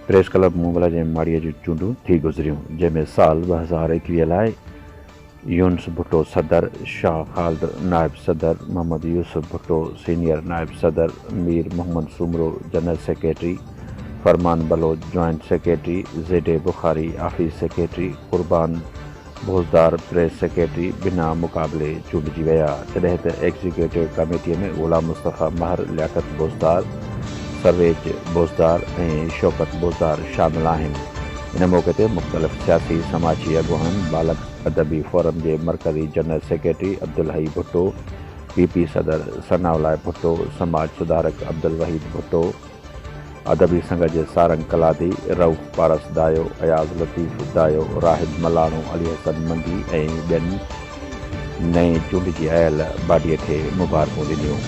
Press club Momal जे माड़ीअ जूं चूंडूं थी गुज़रियूं, जंहिंमें साल 2021 लाइ यूनुस भुट्टो सदर, शाह ख़ालिद नायब सदर, मोहम्मद यूसुफ भुट्टो सीनियर नायब सदर, Mir Mohammad Soomro general secretary, Farman Baloch joint secretary, ज़ेडे Bukhari office secretary, Qurban Bhojdar press secretary बिना मुक़ाबले चूंडिजी विया, जॾहिं त एग्ज़ीक्यूटिव कमेटीअ में ग़ुलाम मुस्तफ़ा महर, लियाकत भोजदार, परवेज भोजदार ऐं शौकत भोजदार शामिल आहिनि। इन मौक़े ते मुख़्तलिफ़ सियासी समाजी अॻुवान, बालक अदबी फोरम जे मरकज़ी जनरल सेक्रेटरी अब्दुल हई भुट्टो, PP सदर सनाउल्लाह भुट्टो, समाज सुधारक अब्दुल वहीद भुट्टो, अदबी संघ जे सारंग कलादी, रऊफ़ पारस दायो, अयाज़ लतीफ़ दायो, राहिद मलाणो, अली हसन मंदी ऐं ॿियनि नए चूंडिजी आयल बाडीअ खे मुबारकूं ॾिनियूं।